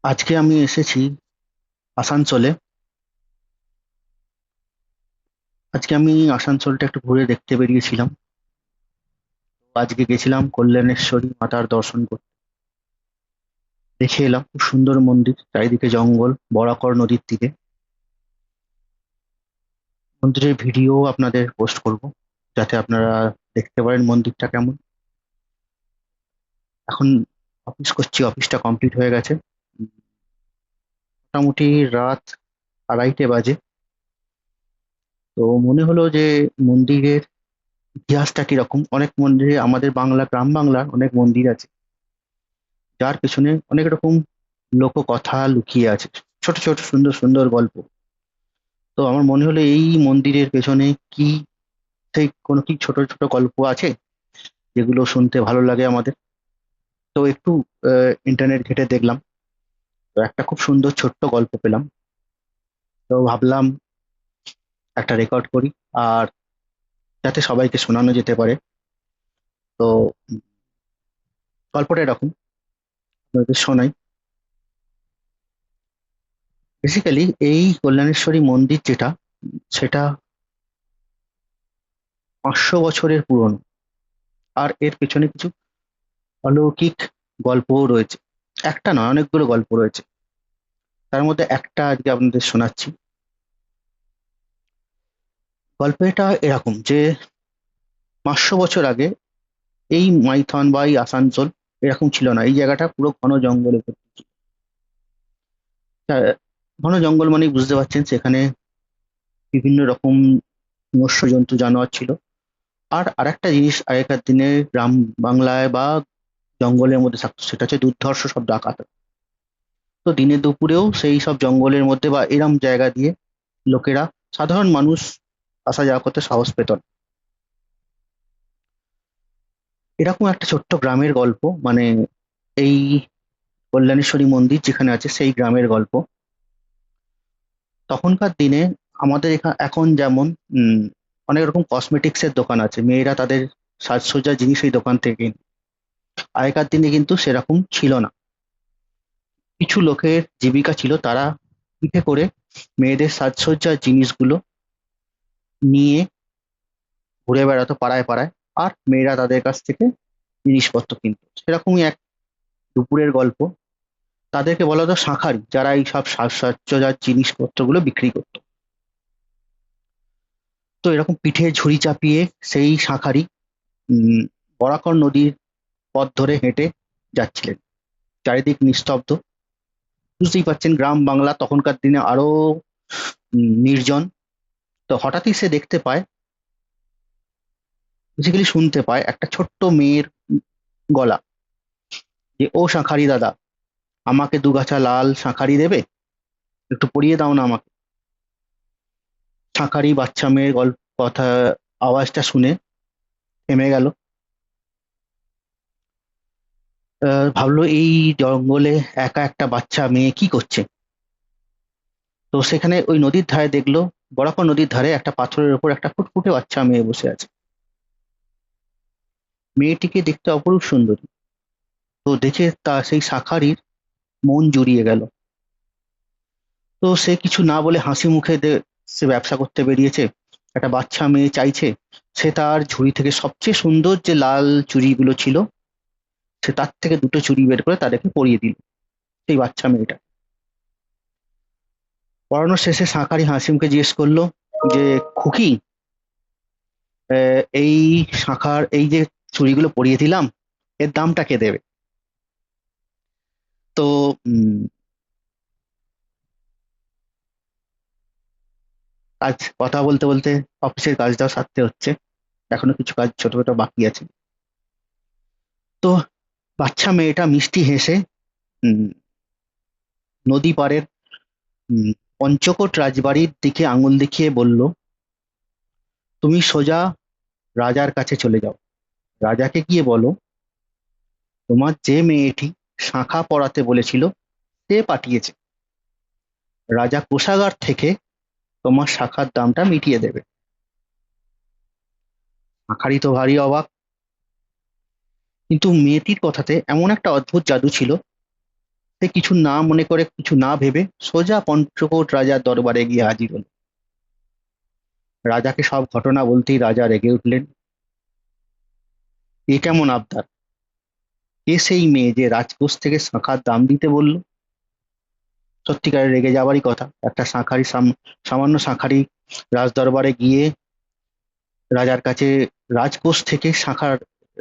আজকে আমি এসেছি আসানসোলে। আজকে আমি আসানসোলটা একটু ঘুরে দেখতে বেরিয়েছিলাম। আজকে গেছিলাম কল্যাণেশ্বরী মাতার দর্শন করতে। দেখে এলাম খুব সুন্দর মন্দির, চারিদিকে জঙ্গল, বরাকর নদীর তীরে। মন্দিরের ভিডিও আপনাদের পোস্ট করব, যাতে আপনারা দেখতে পারেন মন্দিরটা কেমন। এখন অফিস করছি, অফিসটা কমপ্লিট হয়ে গেছে। মোটামুটি রাত 2:30 বাজে। তো মনে হলো যে মন্দিরের ইতিহাসটা কিরকম। অনেক মন্দিরে, আমাদের বাংলা গ্রাম বাংলার অনেক মন্দির আছে যার পেছনে অনেক রকম লোককথা লুকিয়ে আছে, ছোট ছোট সুন্দর সুন্দর গল্প। তো আমার মনে হলো এই মন্দিরের পেছনে কি সেই কোনো কি ছোট ছোট গল্প আছে যেগুলো শুনতে ভালো লাগে আমাদের। তো একটু ইন্টারনেট ঘেটে দেখলাম, তো একটা খুব সুন্দর ছোট্ট গল্প পেলাম। তো ভাবলাম একটা রেকর্ড করি, আর যাতে সবাইকে শোনানো যেতে পারে। তো গল্পটা এরকম, আপনাদের শোনাই। বেসিক্যালি এই কল্যাণেশ্বরী মন্দির যেটা, সেটা 500 বছরের পুরনো। আর এর পেছনে কিছু অলৌকিক গল্পও রয়েছে। একটা নয়, অনেকগুলো গল্প রয়েছে। তার মধ্যে একটা আজকে আপনাদের শোনাচ্ছি। গল্পটা এরকম যে 500 বছর আগে এই মাইথন বা এই আসানসোল এরকম ছিল না। এই জায়গাটা পুরো ঘন জঙ্গলে ভর্তি ছিল। ঘন জঙ্গল মানেই বুঝতে পারছেন, সেখানে বিভিন্ন রকম পোষ্য জন্তু জানোয়ার ছিল। আর আরেকটা জিনিস আগেকার দিনে গ্রাম বাংলায় বা জঙ্গলের মধ্যে থাকতো, সেটা হচ্ছে দুর্ধর্ষ সব ডাকাত। তো দিনে দুপুরেও সেই সব জঙ্গলের মধ্যে বা এরম জায়গা দিয়ে লোকেরা, সাধারণ মানুষ আসা যাওয়া করতে সাহস পেত না। এরকম একটা ছোট্ট গ্রামের গল্প, মানে এই কল্যাণেশ্বরী মন্দির যেখানে আছে সেই গ্রামের গল্প। তখনকার দিনে আমাদের এখন যেমন উম অনেক রকম কসমেটিক্স এর দোকান আছে, মেয়েরা তাদের সাজসজ্জার জিনিস এই দোকান থেকে কেনে। আগেকার দিনে কিন্তু সেরকম ছিল না। কিছু লোকের জীবিকা ছিল, তারা পিঠে করে মেয়েদের সাজসজ্জার জিনিসগুলো নিয়ে ঘুরে বেড়াতো পাড়ায় পাড়ায়, আর মেয়েরা তাদের কাছ থেকে জিনিসপত্র কিনতো। সেরকমই এক দুপুরের গল্প। তাদেরকে বলা হতো শাঁখারি, যারা এই সব সাজসজ্জার জিনিসপত্রগুলো বিক্রি করতো। তো এরকম পিঠে ঝুড়ি চাপিয়ে সেই শাঁখারি উম বরাকর নদীর পথ ধরে হেঁটে যাচ্ছিলেন। চারিদিক নিস্তব্ধ। বুঝতেই পারছেন, গ্রাম বাংলা তখনকার দিনে আরো নির্জন। তো হঠাৎই সে দেখতে পায়, বেসিক্যালি শুনতে পায় একটা ছোট্ট মেয়ের গলা, যে ও শাঁখারি দাদা, আমাকে 2 গাছা লাল শাঁখারি দেবে, একটু পরিয়ে দাও না আমাকে। শাঁখারি বাচ্চা মেয়ের গল্প কথা, আওয়াজটা শুনে থেমে গেল। ভাবলো এই জঙ্গলে একা একটা বাচ্চা মেয়ে কি করছে। তো সেখানে ওই নদীর ধারে দেখলো, বরাকর নদীর ধারে একটা পাথরের উপর একটা ফুটফুটে বাচ্চা মেয়ে বসে আছে। মেয়েটিকে দেখতে অপরূপ সুন্দরী। তো দেখে তা সেই শাঁখারির মন জুড়িয়ে গেল। তো সে কিছু না বলে হাসি মুখে সে ব্যবসা করতে বেরিয়েছে। একটা বাচ্চা মেয়ে চাইছে, সে তার ঝুড়ি থেকে সবচেয়ে সুন্দর যে লাল চুড়িগুলো ছিল, সে তার থেকে দুটো চুড়ি বের করে তাদেরকে পরিয়ে দিল সেই বাচ্চা মেয়েটা। পড়ানোর শেষে শাঁখারি হাসি মুখে জিজ্ঞেস করলো যে, খুকি, এই শাঁখার এই যে চুড়িগুলো পরিয়ে দিলাম, এর দামটা কে দেবে? তো কাজ কথা বলতে বলতে অফিসের কাজটাও সারতে হচ্ছে। এখনো কিছু কাজ ছোট ছোট বাকি আছে। তো বাচ্চা মেয়েটা মিষ্টি হেসে উম, নদী পাড়ের উম, পঞ্চকোট রাজবাড়ির দিকে আঙুল দেখিয়ে বলল, তুমি সোজা রাজার কাছে চলে যাও। রাজাকে গিয়ে বলো, তোমার যে মেয়েটি শাঁখা পরাতে বলেছিল সে পাঠিয়েছে। রাজা কোষাগার থেকে তোমার শাখার দামটা মিটিয়ে দেবে। শাঁখারি তো ভারী অবাক, কিন্তু মেয়েটির কথাতে এমন একটা অদ্ভুত জাদু ছিল, সে কিছু না মনে করে, কিছু না ভেবে সোজা পঞ্চকোট রাজার দরবারে গিয়ে হাজির হল। রাজাকে সব ঘটনা বলতেই রাজা রেগে উঠলেন। এ কেমন আবদার! কে সেই মেয়ে যে রাজকোষ থেকে শাঁখার দাম দিতে বলল? সত্যিকারের রেগে যাবারই কথা। একটা সামান্য শাঁখারি রাজ দরবারে গিয়ে রাজার কাছে রাজকোষ থেকে শাঁখার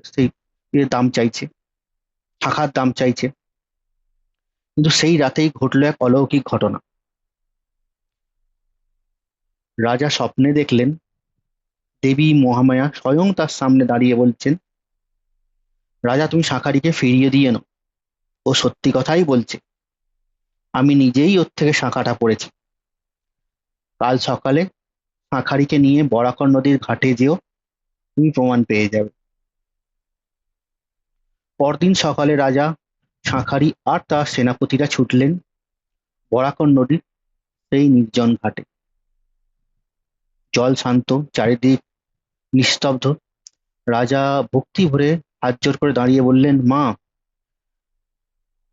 সেই দাম চাইছে, শাঁখার দাম চাইছে। কিন্তু সেই রাতেই ঘটলো এক অলৌকিক ঘটনা। রাজা স্বপ্নে দেখলেন দেবী মহামায়া স্বয়ং তার সামনে দাঁড়িয়ে বলছেন, রাজা তুমি শাঁখারিকে ফিরিয়ে দিয়ে নাও, ও সত্যি কথাই বলছে। আমি নিজেই ওর থেকে শাঁখাটা পড়েছি। কাল সকালে শাঁখারিকে নিয়ে বরাকর নদীর ঘাটে যেও, তুমি প্রমাণ পেয়ে যাবে। পরদিন সকালে রাজা, শাঁখারি আর তার সেনাপতিরা ছুটলেন বরাকর নদীর সেই নির্জন ঘাটে। জল শান্ত, চারিদিক নিস্তব্ধ। রাজা ভক্তি ভরে হাত জোড় করে দাঁড়িয়ে বললেন, মা,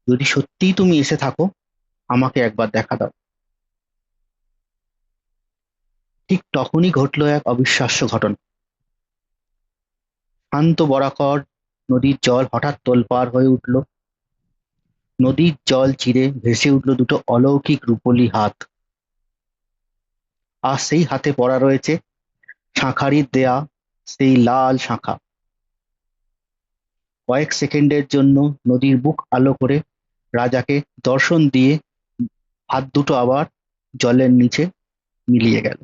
যদি সত্যিই তুমি এসে থাকো, আমাকে একবার দেখা দাও। ঠিক তখনই ঘটলো এক অবিশ্বাস্য ঘটনা। শান্ত বরাকর নদীর জল হঠাৎ তোলপাড় হয়ে উঠল। নদীর জল চিরে ভেসে উঠল দুটো অলৌকিক রূপোলি হাত। আর সেই হাতে পড়া রয়েছে শাঁখারির দেয়া সেই লাল শাঁখা। কয়েক সেকেন্ডের জন্য নদীর বুক আলো করে রাজাকে দর্শন দিয়ে হাত দুটো আবার জলের নিচে মিলিয়ে গেল।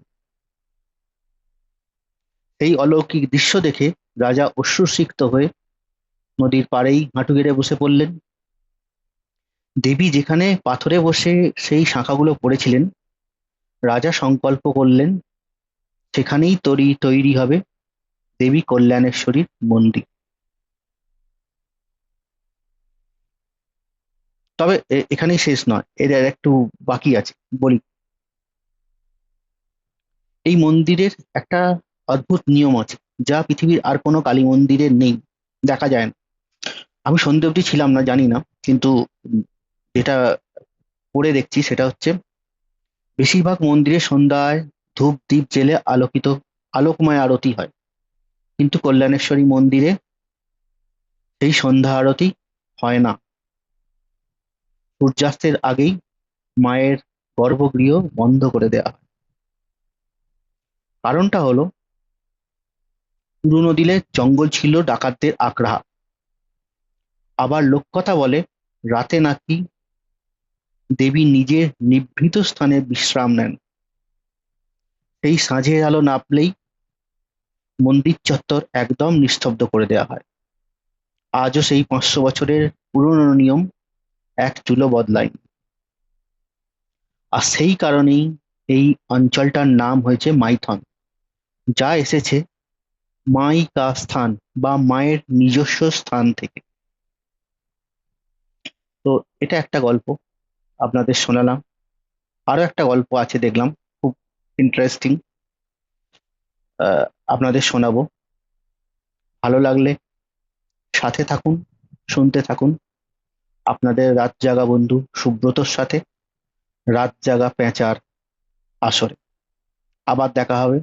এই অলৌকিক দৃশ্য দেখে রাজা অশ্রুসিক্ত হয়ে নদীর পাড়েই হাঁটু গেড়ে বসে পড়লেন। দেবী যেখানে পাথরে বসে সেই শাঁখাগুলো পড়েছিলেন, রাজা সংকল্প করলেন সেখানেই তৈরি হবে দেবী কল্যাণেশ্বরীর মন্দির। তবে এখানেই শেষ নয়, এর আর একটু বাকি আছে, বলি। এই মন্দিরের একটা অদ্ভুত নিয়ম আছে, যা পৃথিবীর আর কোনো কালী মন্দিরে নেই, দেখা যায় না। আমি সন্ধে অবধি ছিলাম না, জানি না, কিন্তু যেটা পড়ে দেখছি সেটা হচ্ছে, বেশিরভাগ মন্দিরে সন্ধ্যায় ধূপ দ্বীপ জেলে আলোকিত আলোকময় আরতি হয়, কিন্তু কল্যাণেশ্বরী মন্দিরে সেই সন্ধ্যা আরতি হয় না। সূর্যাস্তের আগেই মায়ের গর্ভগৃহ বন্ধ করে দেওয়া হয়। কারণটা হলো, পুরনো দিনে জঙ্গল ছিল ডাকাতদের আখড়া। আবার লোককথা বলে রাতে নাকি দেবী নিজের নিভৃত স্থানে বিশ্রাম নেন। সেই সাঁঝের আলো নামলেই মন্দির চত্বর একদম নিস্তব্ধ করে দেওয়া হয়। আজও সেই 500 বছরের পুরনো নিয়ম এক চুলো বদলায়নি। আর সেই কারণেই এই অঞ্চলটার নাম হয়েছে মাইথন, যা এসেছে মাইকা স্থান বা মায়ের নিজস্ব স্থান থেকে। তো এটা একটা গল্প আপনাদের শোনালাম। আরো একটা গল্প আছে দেখলাম, খুব ইন্টারেস্টিং, আপনাদের শোনাবো। ভালো লাগলে সাথে থাকুন, শুনতে থাকুন। আপনাদের রাত জাগা বন্ধু সুব্রতর সাথে রাত জাগা পেঁচার আসরে। আবার দেখা হবে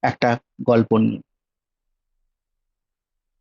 একটা গল্প নিয়ে।